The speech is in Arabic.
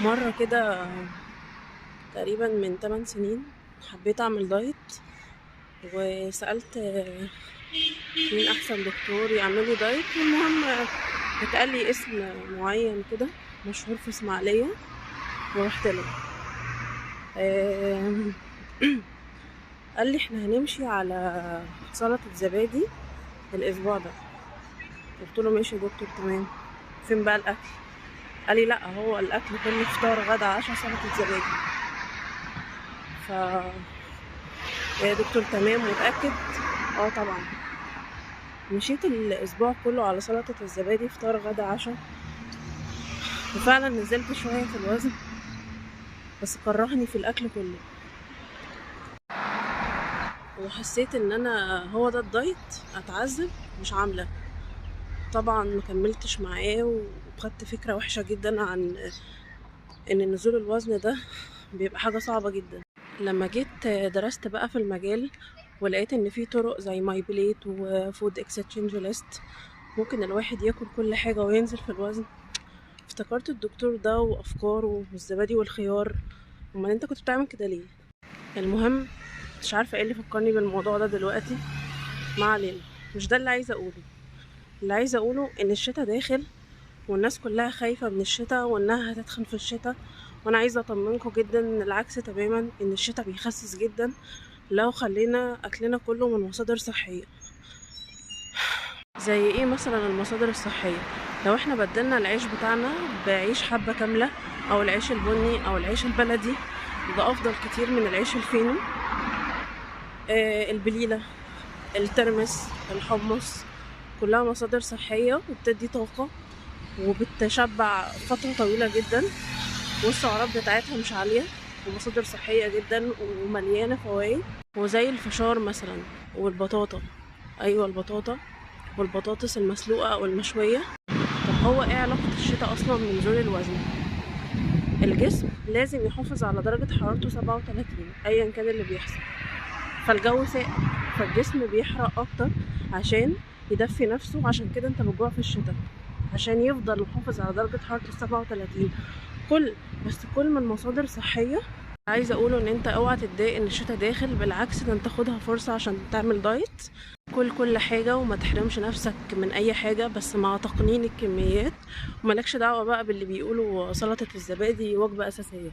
مرة كده تقريبا من 8 سنين حبيت أعمل دايت، وسألت مين أحسن دكتور يعملي دايت. والمهم اتقال لي اسم معين كده مشهور في إسماعيلية، ورحت له. آم، قال لي احنا هنمشي على سلطة زبادي الأسبوع ده. قلت له ماشي يا دكتور، تمام. فين بقى الأكل؟ قال لي لا، هو الأكل كله فطار غدا عشاء سلطة زبادي. ف يا دكتور تمام متأكد؟ اه طبعا. مشيت الأسبوع كله على سلطة الزبادي فطار غدا عشاء، وفعلا نزلت شوية في الوزن، بس كرهني في الأكل كله. وحسيت ان انا هو ده الدايت، اتعذب مش عاملة. طبعا مكملتش معاه، وخدت فكرة وحشة جدا عن ان نزول الوزن ده بيبقى حاجة صعبة جدا. لما جيت درست بقى في المجال، ولقيت ان في طرق زي ماي بليت وفود اكستشينج ليست ممكن الواحد ياكل كل حاجة وينزل في الوزن، افتكرت الدكتور ده وافكاره والزبادي والخيار. امال انت كنت بتعمل كده ليه؟ المهم، مش عارفة ايه اللي فكرني بالموضوع ده دلوقتي. ما علينا، مش ده اللي عايزة اقوله. اللي عايزة اقوله ان الشتا داخل، والناس كلها خايفة من الشتا وانها هتتخن في الشتا. وانا عايزة اطمنكم جدا ان العكس تماما، ان الشتا بيخسس جدا لو خلينا اكلنا كله من مصادر صحية. زي ايه مثلا المصادر الصحية؟ لو احنا بدلنا العيش بتاعنا بعيش حبة كاملة، او العيش البني او العيش البلدي، ده افضل كتير من العيش الفينو. البليلة، الترمس، الحمص، كلها مصادر صحية وبتدي طاقة وبتشبع فترة طويلة جدا، والسعرات بتاعتها مش عالية، ومصادر صحية جدا ومليانة فوائد. وزي الفشار مثلا، والبطاطا. ايوه البطاطا، والبطاطس المسلوقة او المشوية. طب هو ايه علاقة الشتاء اصلا بنزول الوزن؟ الجسم لازم يحافظ على درجة حرارته 37 ايا كان اللي بيحصل. فالجو ساقع، فالجسم بيحرق اكتر عشان يدفي نفسه. عشان كده انت بتجوع في الشتاء، عشان يفضل محافظ على درجة حرارته 37. بس كل من مصادر صحية. عايزة اقوله ان انت اوعى تتضايق ان الشتاء داخل، بالعكس ده انت خدها فرصة عشان تعمل دايت. كل حاجة وما تحرمش نفسك من اي حاجة، بس مع تقنين الكميات. وملكش دعوة بقى باللي بيقولوا سلطة الزبادي وجبة اساسية.